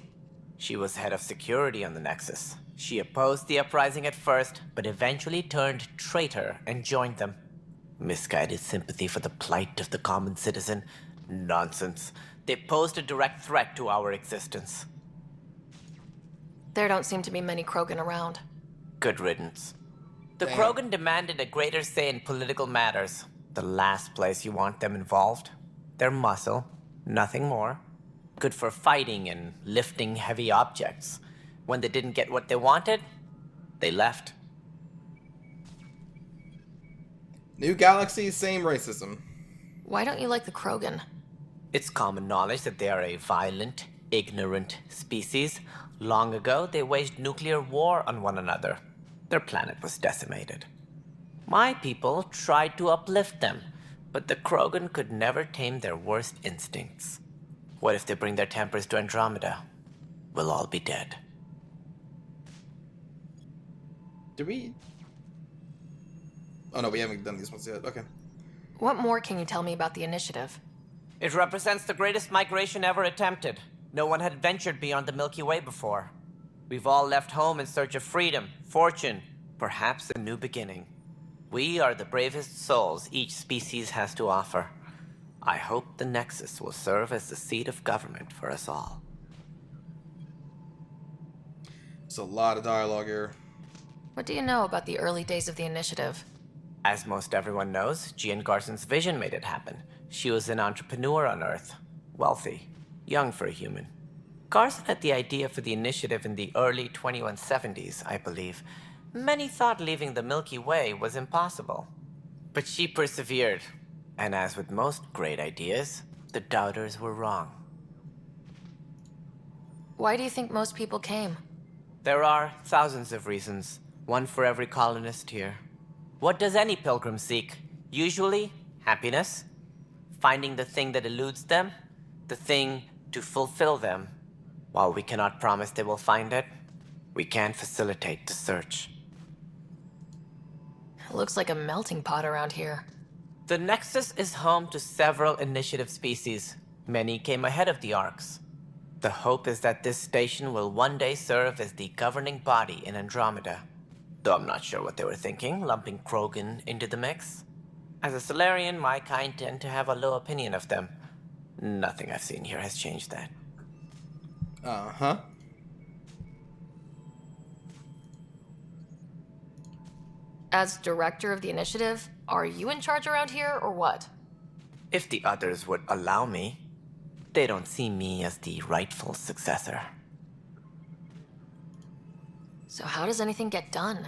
She was head of security on the Nexus. She opposed the uprising at first, but eventually turned traitor and joined them. Misguided sympathy for the plight of the common citizen? Nonsense. They posed a direct threat to our existence. There don't seem to be many Krogan around. Good riddance. The Damn. Krogan demanded a greater say in political matters. The last place you want them involved. Their muscle, nothing more. Good for fighting and lifting heavy objects. When they didn't get what they wanted, they left. New galaxy, same racism. Why don't you like the Krogan? It's common knowledge that they are a violent, ignorant species. Long ago, they waged nuclear war on one another. Their planet was decimated. My people tried to uplift them, but the Krogan could never tame their worst instincts. What if they bring their tempers to Andromeda? We'll all be dead. Do we? Oh no, we haven't done these ones yet. Okay. What more can you tell me about the initiative? It represents the greatest migration ever attempted. No one had ventured beyond the Milky Way before. We've all left home in search of freedom, fortune, perhaps a new beginning. We are the bravest souls each species has to offer. I hope the Nexus will serve as the seat of government for us all. There's a lot of dialogue here. What do you know about the early days of the initiative? As most everyone knows, Jean Garson's vision made it happen. She was an entrepreneur on Earth. Wealthy. Young for a human. Garson had the idea for the initiative in the early 2170s, I believe. Many thought leaving the Milky Way was impossible. But she persevered. And as with most great ideas, the doubters were wrong. Why do you think most people came? There are thousands of reasons, one for every colonist here. What does any pilgrim seek? Usually, happiness. Finding the thing that eludes them, the thing to fulfill them. While we cannot promise they will find it, we can facilitate the search. It looks like a melting pot around here. The Nexus is home to several initiative species. Many came ahead of the Arks. The hope is that this station will one day serve as the governing body in Andromeda. Though I'm not sure what they were thinking, lumping Krogan into the mix. As a Solarian, my kind tend to have a low opinion of them. Nothing I've seen here has changed that. Uh-huh. As director of the initiative, are you in charge around here, or what? If the others would allow me, they don't see me as the rightful successor. So how does anything get done?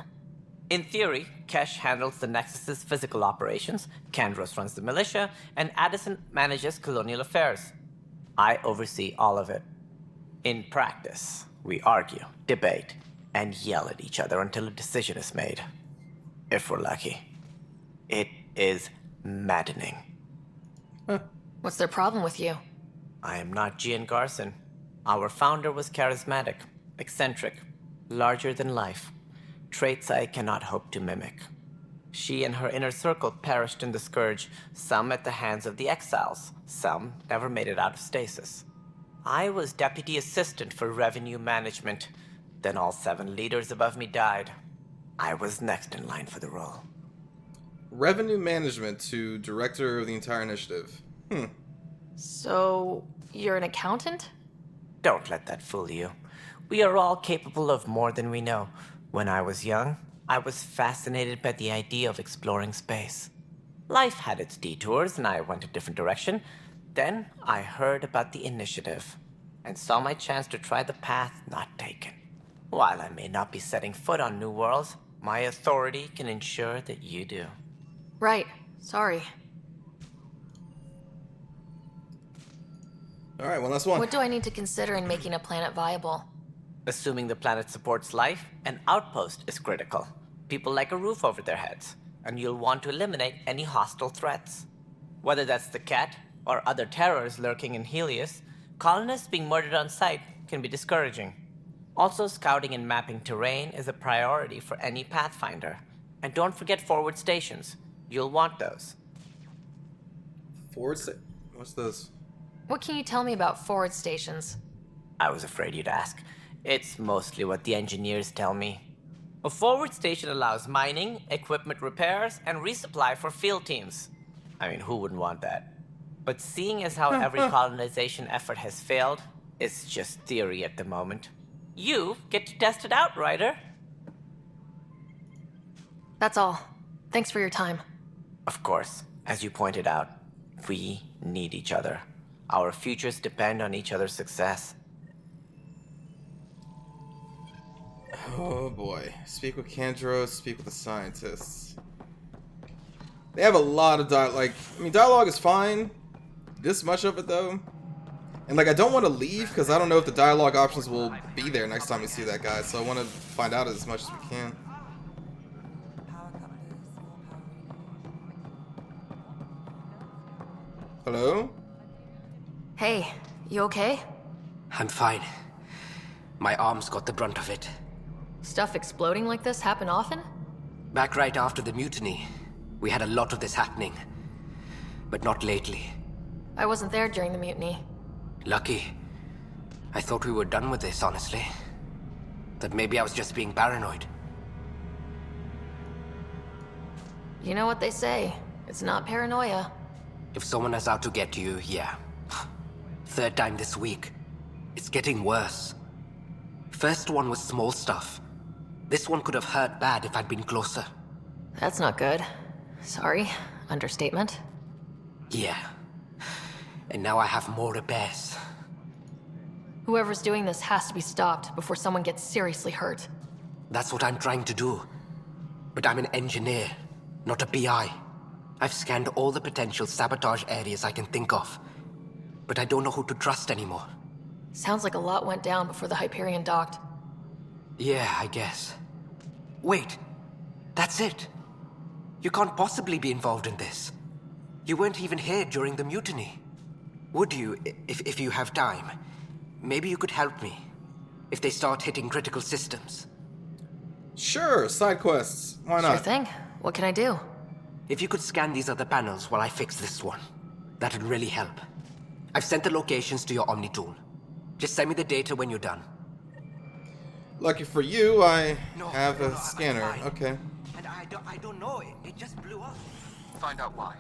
In theory, Kesh handles the Nexus's physical operations, Kandros runs the militia, and Addison manages colonial affairs. I oversee all of it. In practice, we argue, debate, and yell at each other until a decision is made. If we're lucky. It is maddening. What's their problem with you? I am not Jean Garson. Our founder was charismatic, eccentric, larger than life. Traits I cannot hope to mimic. She and her inner circle perished in the Scourge, some at the hands of the Exiles, some never made it out of stasis. I was deputy assistant for revenue management. Then all 7 leaders above me died. I was next in line for the role. Revenue management to director of the entire initiative. So, you're an accountant? Don't let that fool you. We are all capable of more than we know. When I was young, I was fascinated by the idea of exploring space. Life had its detours, and I went a different direction. Then I heard about the initiative, and saw my chance to try the path not taken. While I may not be setting foot on new worlds, my authority can ensure that you do. Right. Sorry. Alright, one last one. What do I need to consider in making a planet viable? Assuming the planet supports life, an outpost is critical. People like a roof over their heads. and you'll want to eliminate any hostile threats. Whether that's the Kett or other terrors lurking in Helios, colonists being murdered on sight can be discouraging. Also, scouting and mapping terrain is a priority for any Pathfinder. And don't forget forward stations. You'll want those. What's this? What can you tell me about forward stations? I was afraid you'd ask. It's mostly what the engineers tell me. A forward station allows mining, equipment repairs, and resupply for field teams. I mean, who wouldn't want that? But seeing as how every colonization effort has failed, it's just theory at the moment. You get to test it out, Ryder. That's all. Thanks for your time. Of course, as you pointed out, we need each other. Our futures depend on each other's success. Oh boy. Speak with Kandros, speak with the scientists. They have a lot of dialogue. Dialogue is fine. This much of it, though. And, I don't want to leave, because I don't know if the dialogue options will be there next time we see that guy. So I want to find out as much as we can. Hello? Hey, you okay? I'm fine. My arms got the brunt of it. Stuff exploding like this happen often? Back right after the mutiny, we had a lot of this happening. But not lately. I wasn't there during the mutiny. Lucky. I thought we were done with this, honestly. That maybe I was just being paranoid. You know what they say. It's not paranoia. If someone is out to get you, yeah. Third time this week. It's getting worse. First one was small stuff. This one could have hurt bad if I'd been closer. That's not good. Sorry. Understatement. Yeah. And now I have more repairs. Whoever's doing this has to be stopped before someone gets seriously hurt. That's what I'm trying to do. But I'm an engineer, not a PI. I've scanned all the potential sabotage areas I can think of. But I don't know who to trust anymore. Sounds like a lot went down before the Hyperion docked. Yeah, I guess. Wait. That's it. You can't possibly be involved in this. You weren't even here during the mutiny. Would you, if you have time? Maybe you could help me. If they start hitting critical systems. Sure, side quests. Why not? Sure thing. What can I do? If you could scan these other panels while I fix this one, that'd really help. I've sent the locations to your Omni tool. Just send me the data when you're done. Lucky for you, I have a scanner. Okay. And I don't know. It just blew up. Find out why.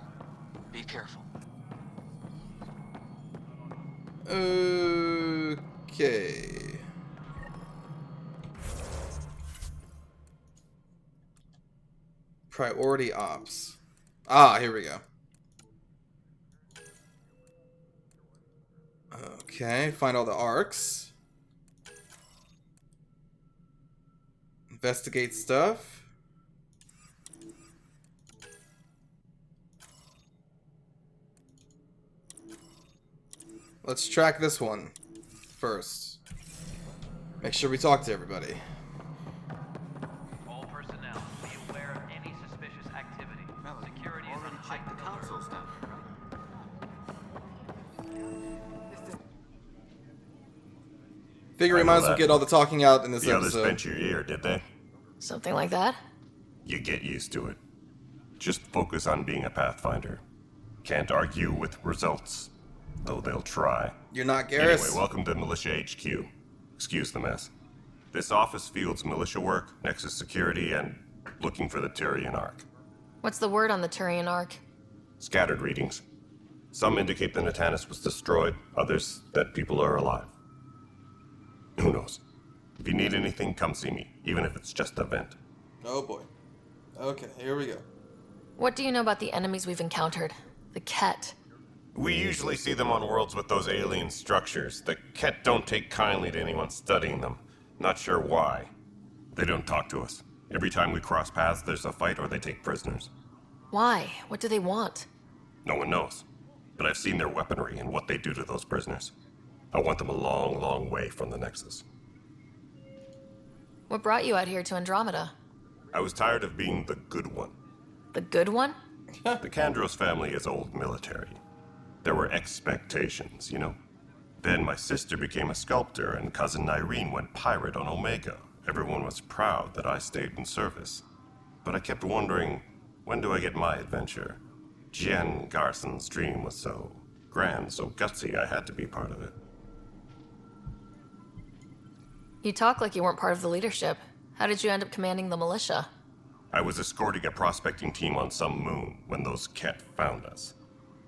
Be careful. Okay. Priority ops. Ah, here we go. Okay, find all the arcs. Investigate stuff. Let's track this one first. Make sure we talk to everybody. All personnel, be aware of any suspicious activity. Security is unchecked. The council stuff, Figure we might as well get all the talking out in this the episode. The others bent your ear, did they? Something like that? You get used to it. Just focus on being a Pathfinder. Can't argue with results, though they'll try. You're not Garrus. Anyway, welcome to Militia HQ. Excuse the mess. This office fields militia work, Nexus security, and looking for the Turian Ark. What's the word on the Turian Ark? Scattered readings. Some indicate the Natanus was destroyed, others that people are alive. Who knows? If you need anything, come see me, even if it's just a vent. Oh boy. Okay, here we go. What do you know about the enemies we've encountered? The Kett. We usually see them on worlds with those alien structures. The Kett don't take kindly to anyone studying them. Not sure why. They don't talk to us. Every time we cross paths, there's a fight or they take prisoners. Why? What do they want? No one knows. But I've seen their weaponry and what they do to those prisoners. I want them a long, long way from the Nexus. What brought you out here to Andromeda? I was tired of being the good one. The good one? The Kandros family is old military. There were expectations, you know. Then my sister became a sculptor and cousin Irene went pirate on Omega. Everyone was proud that I stayed in service. But I kept wondering, when do I get my adventure? Jen Garson's dream was so grand, so gutsy, I had to be part of it. You talk like you weren't part of the leadership. How did you end up commanding the militia? I was escorting a prospecting team on some moon when those Kett found us.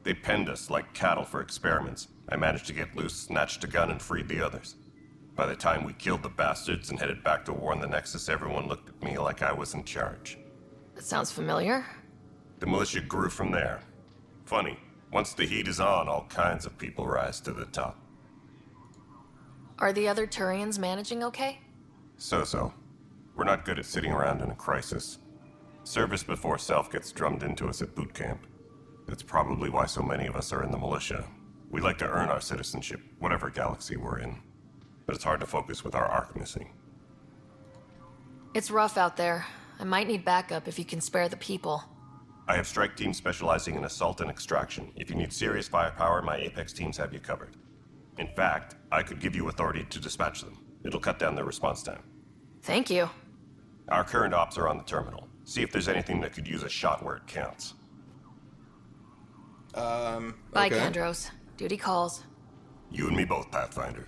They penned us like cattle for experiments. I managed to get loose, snatched a gun, and freed the others. By the time we killed the bastards and headed back to warn the Nexus, everyone looked at me like I was in charge. That sounds familiar. The militia grew from there. Funny, once the heat is on, all kinds of people rise to the top. Are the other Turians managing okay? So-so. We're not good at sitting around in a crisis. Service before self gets drummed into us at boot camp. That's probably why so many of us are in the militia. We like to earn our citizenship, whatever galaxy we're in. But it's hard to focus with our arc missing. It's rough out there. I might need backup if you can spare the people. I have strike teams specializing in assault and extraction. If you need serious firepower, my Apex teams have you covered. In fact, I could give you authority to dispatch them. It'll cut down their response time. Thank you. Our current ops are on the terminal. See if there's anything that could use a shot where it counts. Bye, okay. Kandros. Duty calls. You and me both, Pathfinder.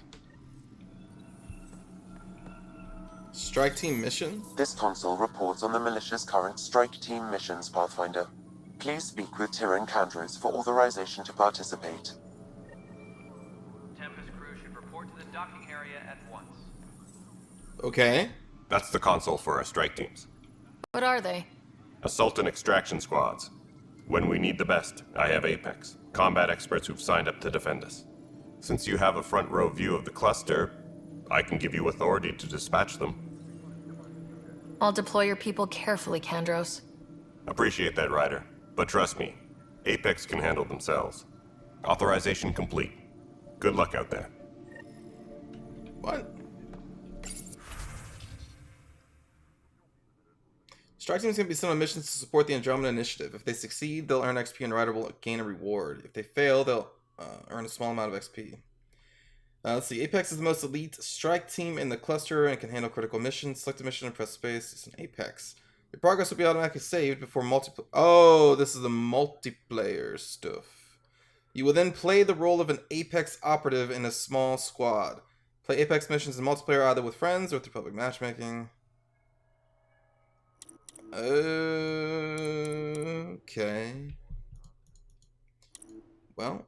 Strike team mission? This console reports on the militia's current strike team missions, Pathfinder. Please speak with Tyrion Kandros for authorization to participate. Tempest crew should report to the docking area at once. Okay. That's the console for our strike teams. What are they? Assault and extraction squads. When we need the best, I have Apex, combat experts who've signed up to defend us. Since you have a front row view of the cluster, I can give you authority to dispatch them. I'll deploy your people carefully, Kandros. Appreciate that, Ryder. But trust me, Apex can handle themselves. Authorization complete. Good luck out there. What? Strike teams can be sent on missions to support the Andromeda initiative. If they succeed, they'll earn XP and Ryder will gain a reward. If they fail, they'll earn a small amount of XP. Let's see. Apex is the most elite strike team in the cluster and can handle critical missions. Select a mission and press space. It's an Apex. Your progress will be automatically saved before multiplayer. Oh, this is the multiplayer stuff. You will then play the role of an Apex operative in a small squad. Play Apex missions in multiplayer either with friends or through public matchmaking. Okay. Well.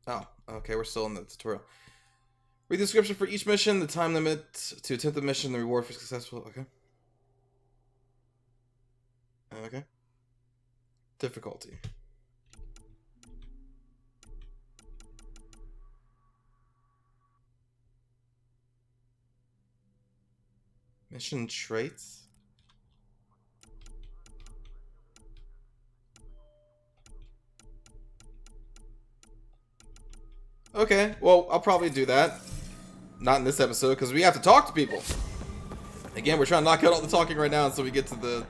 Oh, okay, we're still in the tutorial. Read the description for each mission, the time limit to attempt the mission, the reward for successful. Okay. Okay. Difficulty. Mission traits. Okay, well, I'll probably do that. Not in this episode, because we have to talk to people. Again, we're trying to knock out all the talking right now until we get to the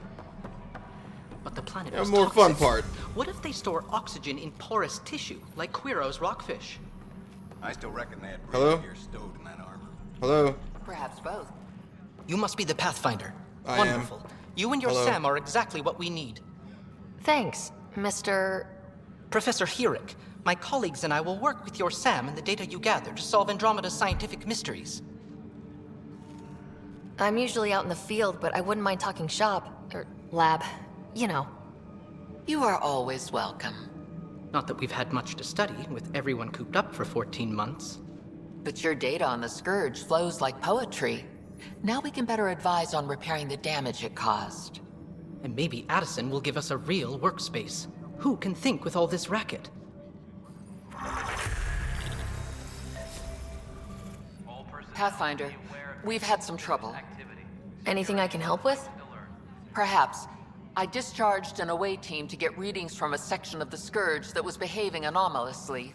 But the planet was more toxic. fun part. What if they store oxygen in porous tissue, like Quiro's rockfish? I still reckon they had Hello? gear stowed in that armor. Hello? Perhaps both. You must be the Pathfinder. I Wonderful. You and your Hello? Sam are exactly what we need. Thanks, Mr. Professor Herrick, my colleagues and I will work with your Sam and the data you gather to solve Andromeda's scientific mysteries. I'm usually out in the field, but I wouldn't mind talking shop. Or lab. You know. You are always welcome. Not that we've had much to study, with everyone cooped up for 14 months. But your data on the Scourge flows like poetry. Now we can better advise on repairing the damage it caused. And maybe Addison will give us a real workspace. Who can think with all this racket? Pathfinder, we've had some trouble. Anything I can help with? Perhaps. I discharged an away team to get readings from a section of the Scourge that was behaving anomalously.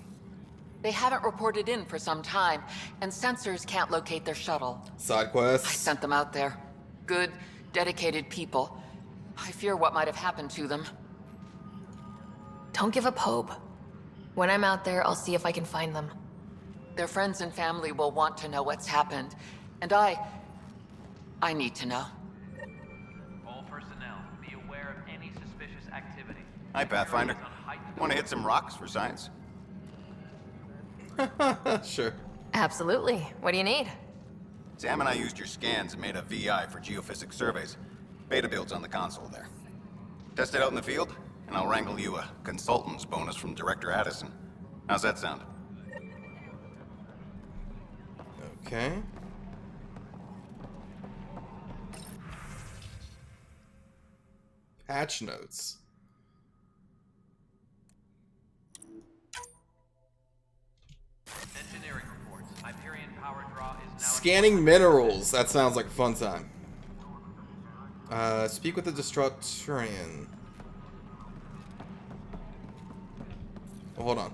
They haven't reported in for some time, and sensors can't locate their shuttle. Side quests. I sent them out there. Good, dedicated people. I fear what might have happened to them. Don't give up hope. When I'm out there, I'll see if I can find them. Their friends and family will want to know what's happened. And I need to know. All personnel, be aware of any suspicious activity. Hi, Pathfinder. Want to hit some rocks for science? Sure. Absolutely. What do you need? Sam and I used your scans and made a VI for geophysics surveys. Beta builds on the console there. Test it out in the field, and I'll wrangle you a consultant's bonus from Director Addison. How's that sound? Okay. Patch notes. Engineering reports. Hyperion power draw is now... Scanning minerals. That sounds like a fun time. Speak with the Destructorian. Oh, hold on.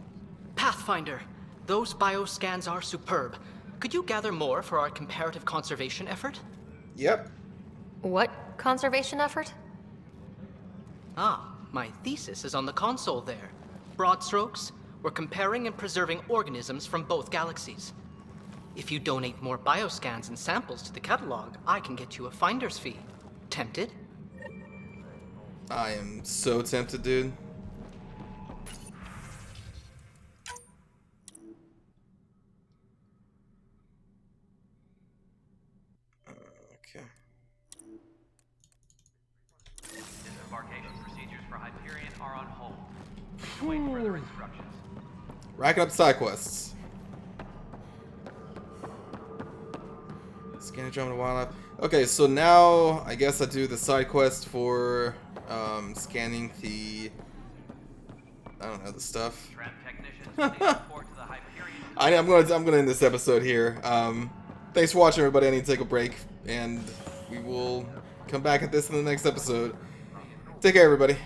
Pathfinder, those bioscans are superb. Could you gather more for our comparative conservation effort? Yep. What conservation effort? Ah, my thesis is on the console there. Broad strokes, we're comparing and preserving organisms from both galaxies. If you donate more bioscans and samples to the catalog, I can get you a finder's fee. Tempted? I am so tempted, dude. Okay. Disembarkation procedures for Hyperion are on hold. Wait further instructions. Racking up side quests. Scan Andromeda wildlife. Okay, so now I guess I do the side quest for scanning the, I don't know, the stuff. I'm gonna end this episode here. Thanks for watching, everybody. I need to take a break, and we will come back at this in the next episode. Take care, everybody.